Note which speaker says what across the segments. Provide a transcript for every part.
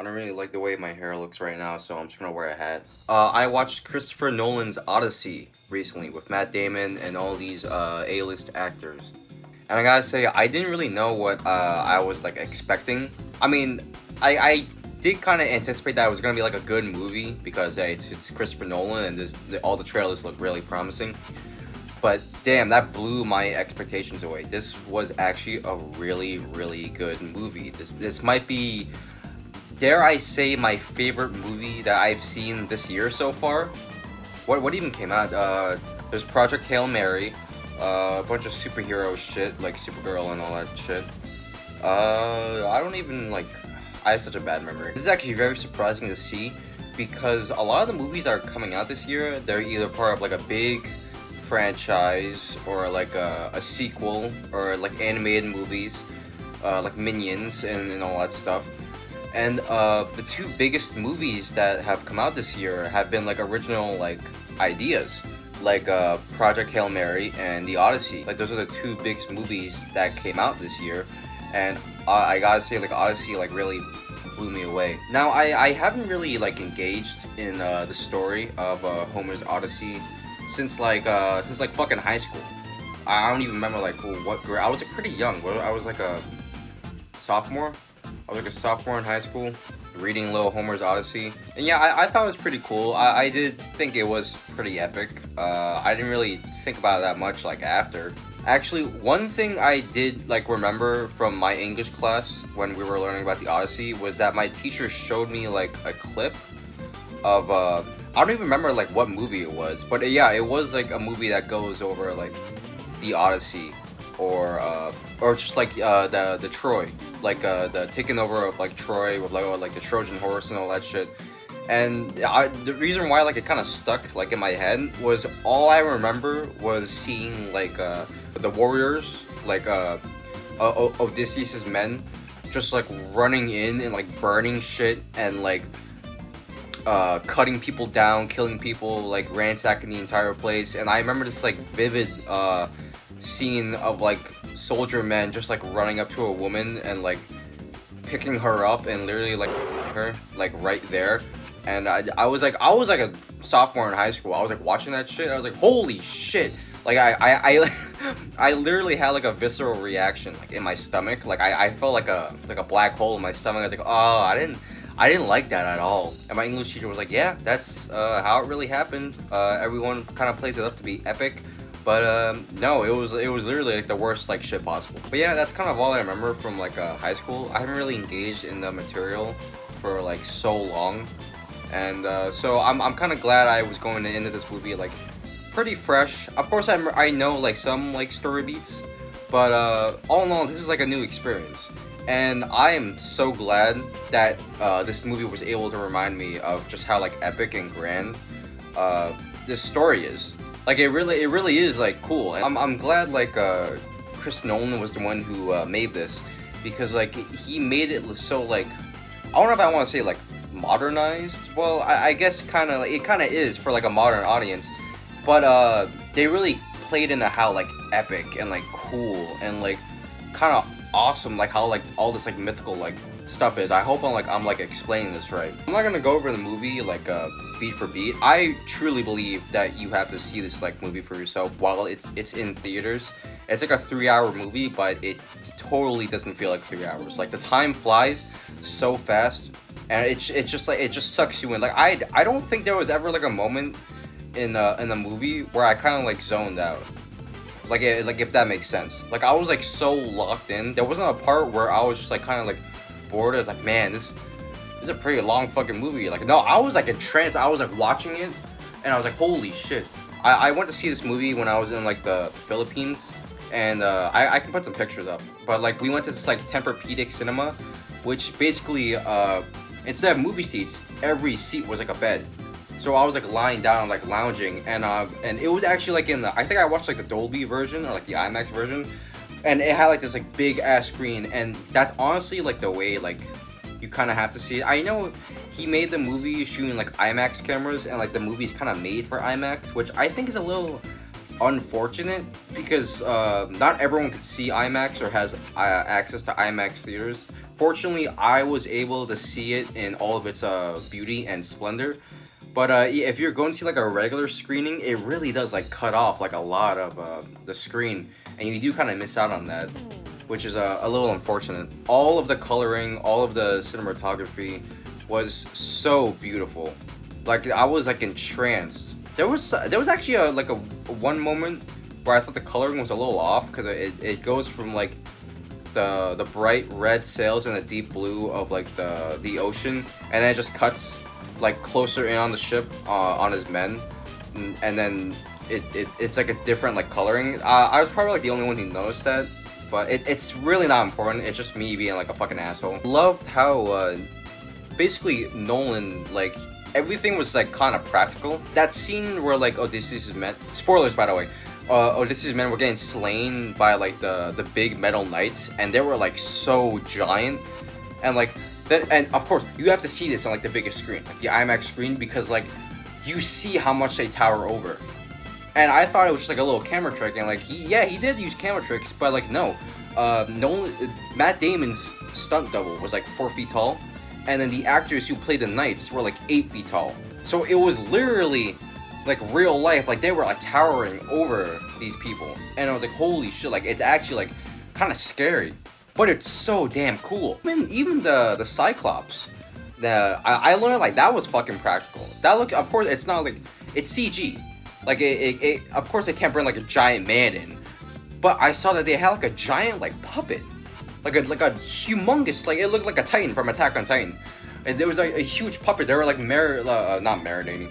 Speaker 1: I don't really like the way my hair looks right now, so I'm just gonna wear a hat. I watched Christopher Nolan's Odyssey recently with Matt Damon and all these A-list actors. And I gotta say, I didn't really know what I was like expecting. I mean, I did kind of anticipate that it was gonna be like a good movie because it's Christopher Nolan and all the trailers look really promising. But damn, that blew my expectations away. This was actually a really good movie. This might be, dare I say, my favorite movie that I've seen this year so far. What even came out? There's Project Hail Mary, a bunch of superhero shit like Supergirl and all that shit. I don't even like. I have such a bad memory. This is actually very surprising to see because a lot of the movies that are coming out this year, they're either part of like a big franchise or like a sequel or like animated movies, like Minions and all that stuff. And the two biggest movies that have come out this year have been like original like ideas, like Project Hail Mary and The Odyssey. Like those are the two biggest movies that came out this year, and I gotta say like Odyssey like really blew me away. Now I haven't really like engaged in the story of Homer's Odyssey since like fucking high school. I don't even remember like what grade. I was like pretty young. I was like a sophomore. I was like a sophomore in high school, reading Little Homer's Odyssey. And yeah, I thought it was pretty cool. I did think it was pretty epic. I didn't really think about it that much like after. Actually, one thing I did like remember from my English class when we were learning about the Odyssey was that my teacher showed me like a clip of I don't even remember like what movie it was, but yeah, it was like a movie that goes over like the Odyssey or just like the Troy, like the taking over of like Troy with like the Trojan horse and all that shit. And the reason why like it kind of stuck like in my head was all I remember was seeing like the warriors like Odysseus's men just like running in and like burning shit and like cutting people down, killing people, like ransacking the entire place. And I remember this like vivid scene of like soldier men just like running up to a woman and like picking her up and literally like her like right there. And I was like a sophomore in high school. I was like watching that shit. I was like, holy shit! Like I literally had like a visceral reaction like in my stomach. Like I felt like a black hole in my stomach. I was like, oh, I didn't like that at all. And my English teacher was like, yeah, that's how it really happened. Everyone kind of plays it up to be epic. But no, it was literally like the worst like shit possible. But yeah, that's kind of all I remember from like high school. I haven't really engaged in the material for like so long, and so I'm kind of glad I was going into this movie like pretty fresh. Of course, I know like some like story beats, but all in all, this is like a new experience, and I am so glad that this movie was able to remind me of just how like epic and grand this story is. Like it really is like cool. And I'm glad like Chris Nolan was the one who made this because like he made it so like I don't know if I want to say like modernized. Well, I guess it kind of is for like a modern audience, but they really played into how like epic and like cool and like kind of awesome like how like all this like mythical like stuff is. I hope I'm like explaining this right. I'm not gonna go over the movie like beat for beat. I truly believe that you have to see this like movie for yourself while it's in theaters. It's like a 3-hour movie, but it totally doesn't feel like 3 hours. Like the time flies so fast, and it's just like it just sucks you in. Like I don't think there was ever like a moment in the movie where I kind of like zoned out. Like if that makes sense. Like I was like so locked in. There wasn't a part where I was just like kind of like bored. I was like, man, this is a pretty long fucking movie. Like no, I was like entranced. I was like watching it, and I was like, holy shit. I went to see this movie when I was in like the Philippines, and I can put some pictures up. But like we went to this like Tempur-Pedic cinema, which basically instead of movie seats, every seat was like a bed. So I was like lying down, like lounging, and it was actually like I think I watched like the Dolby version or like the IMAX version, and it had like this like big ass screen, and that's honestly like the way like you kind of have to see it. I know he made the movie shooting like IMAX cameras, and like the movie's kind of made for IMAX, which I think is a little unfortunate because not everyone can see IMAX or has access to IMAX theaters. Fortunately, I was able to see it in all of its beauty and splendor. But if you're going to see like a regular screening, it really does like cut off like a lot of the screen, and you do kind of miss out on that, which is a little unfortunate. All of the coloring, all of the cinematography was so beautiful. Like I was like entranced. There was actually a one moment where I thought the coloring was a little off because it goes from like the bright red sails and the deep blue of like the ocean, and then it just cuts like closer in on the ship on his men, and then it's like a different like coloring. I was probably like the only one who noticed that, but it's really not important. It's just me being like a fucking asshole. Loved how basically Nolan, like everything was like kind of practical. That scene where like Odysseus' men, spoilers by the way, Odysseus' men were getting slain by like the big metal knights, and they were like so giant, and like then, and of course you have to see this on like the biggest screen, like the IMAX screen, because like you see how much they tower over. And I thought it was just like a little camera trick, and like he did use camera tricks, but like no, Matt Damon's stunt double was like 4 feet tall, and then the actors who played the knights were like 8 feet tall. So it was literally like real life, like they were like towering over these people, and I was like, holy shit, like it's actually like kind of scary, but it's so damn cool. Even the Cyclops, I learned like that was fucking practical. That look, of course, it's not like it's CG. Like it of course they can't bring like a giant man in, but I saw that they had like a giant like puppet, like a humongous, like it looked like a Titan from Attack on Titan, and there was like a huge puppet. They were like not marinating,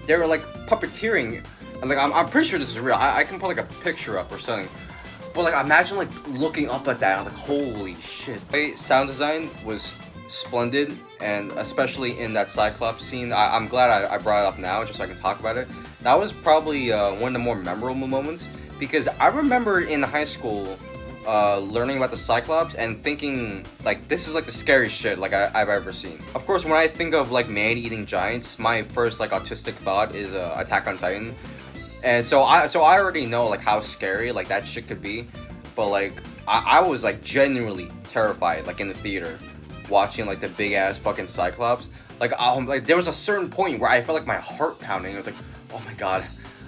Speaker 1: they were like puppeteering, and like I'm pretty sure this is real. I can put like a picture up or something, but like imagine like looking up at that, I'm like holy shit. Sound design was splendid, and especially in that Cyclops scene. I'm glad I brought it up now just so I can talk about it. That was probably one of the more memorable moments, because I remember in high school learning about the Cyclops and thinking like this is like the scariest shit like I've ever seen. Of course, when I think of like man-eating giants, my first like autistic thought is Attack on Titan, and so I already know like how scary like that shit could be, but like I was like genuinely terrified like in the theater watching like the big ass fucking Cyclops. Like there was a certain point where I felt like my heart pounding. I was like, oh my god,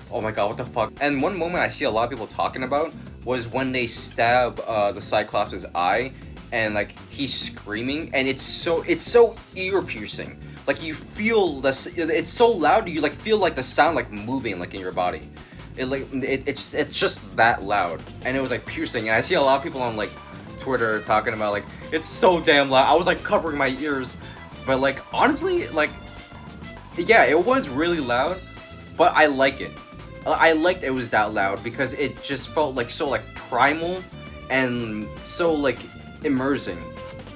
Speaker 1: what the fuck. And one moment I see a lot of people talking about was when they stab the Cyclops' eye, and like he's screaming, and it's so ear piercing. Like you feel this, it's so loud, you like feel like the sound like moving like in your body. It's just that loud, and it was like piercing. And I see a lot of people on like Twitter talking about like it's so damn loud. I was like covering my ears, but like honestly, like yeah, it was really loud, but I like it. I liked it was that loud because it just felt like so like primal and so like immersing,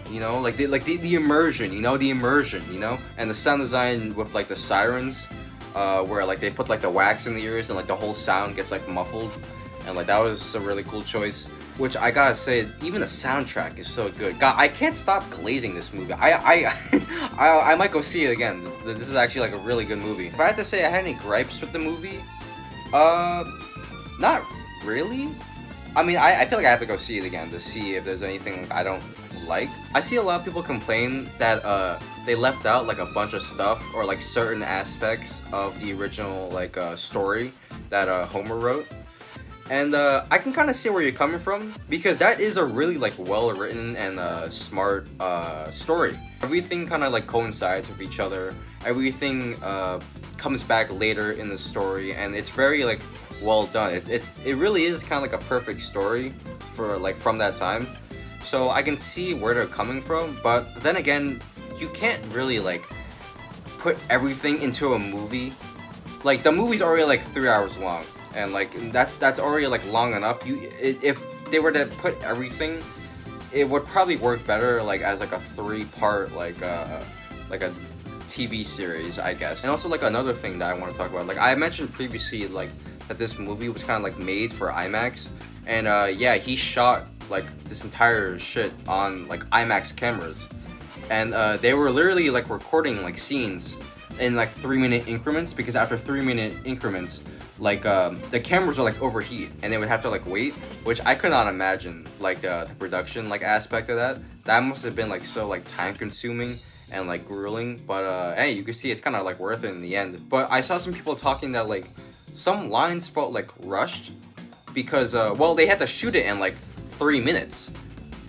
Speaker 1: you know, like the immersion, you know, and the sound design with like the sirens, where like they put like the wax in the ears and like the whole sound gets like muffled, and like that was a really cool choice. Which I gotta say, even the soundtrack is so good. God, I can't stop glazing this movie. I might go see it again. This is actually like a really good movie. If I had to say I had any gripes with the movie, not really. I mean, I feel like I have to go see it again to see if there's anything I don't like. I see a lot of people complain that they left out like a bunch of stuff or like certain aspects of the original like story that Homer wrote. And I can kind of see where you're coming from, because that is a really like well written and smart story. Everything kind of like coincides with each other. Everything comes back later in the story, and it's very like well done. It really is kind of like a perfect story for like from that time. So I can see where they're coming from, but then again, you can't really like put everything into a movie. Like the movie's already like 3 hours long. And like that's already like long enough. If they were to put everything, it would probably work better like as like a 3-part like a TV series, I guess. And also like another thing that I want to talk about, like I mentioned previously, like that this movie was kind of like made for IMAX, and yeah, he shot like this entire shit on like IMAX cameras, and they were literally like recording like scenes in like 3-minute increments, because after 3-minute increments, like the cameras would like overheat and they would have to like wait, which I could not imagine like the production like aspect of that. That must have been like so like time consuming and like grueling. But hey, you can see it's kind of like worth it in the end. But I saw some people talking that like some lines felt like rushed because well, they had to shoot it in like 3 minutes.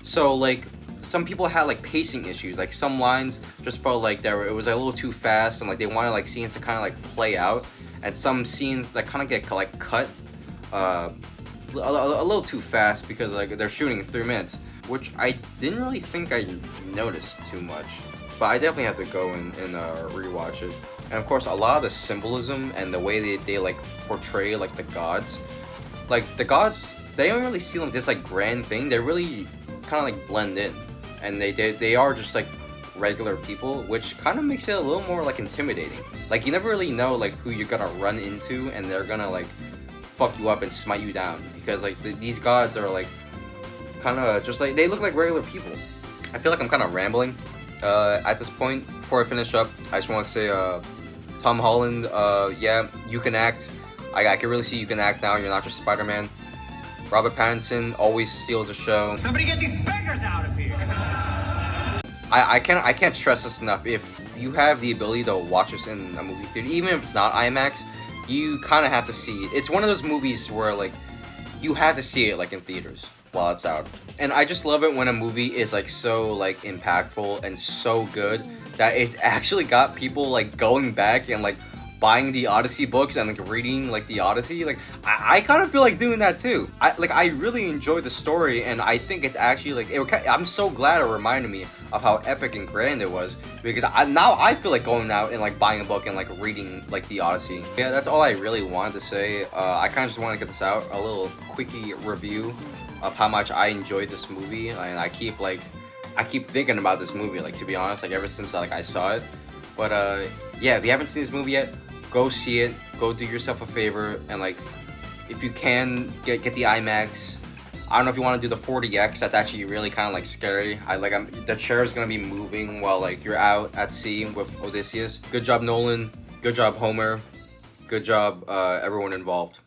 Speaker 1: So like some people had like pacing issues. Like some lines just felt like it was a little too fast, and like they wanted like scenes to kind of like play out, and some scenes that kind of get like cut a little too fast because like they're shooting in 3 minutes, which I didn't really think I noticed too much. But I definitely have to go and rewatch it. And of course, a lot of the symbolism and the way they like portray like the gods, they don't really seem like this like grand thing. They really kind of like blend in, and they are just like regular people, which kind of makes it a little more like intimidating. Like you never really know like who you're gonna run into, and they're gonna like fuck you up and smite you down, because like these gods are like kind of just like, they look like regular people. I feel like I'm kind of rambling at this point. Before I finish up, I just want to say Tom Holland, yeah, you can act. I can really see you can act now. You're not just Spider-Man. Robert Pattinson always steals the show.
Speaker 2: Somebody get these beggars out of here!
Speaker 1: I can't stress this enough. If you have the ability to watch this in a movie theater, even if it's not IMAX, you kind of have to see it. It's one of those movies where like you have to see it like in theaters while it's out. And I just love it when a movie is like so like impactful and so good that it's actually got people like going back and like buying the Odyssey books and like reading like the Odyssey. Like I kind of feel like doing that too. I really enjoyed the story, and I think it's actually like I'm so glad it reminded me of how epic and grand it was, because now I feel like going out and like buying a book and like reading like the Odyssey. Yeah, that's all I really wanted to say. I kind of just want to get this out, a little quickie review of how much I enjoyed this movie, and I keep thinking about this movie, like, to be honest, like ever since like I saw it. But yeah, if you haven't seen this movie yet, go see it. Go do yourself a favor, and like if you can get the IMAX. I don't know if you want to do the 40X. That's actually really kind of like scary. The chair is gonna be moving while like you're out at sea with Odysseus. Good job, Nolan. Good job, Homer. Good job, everyone involved.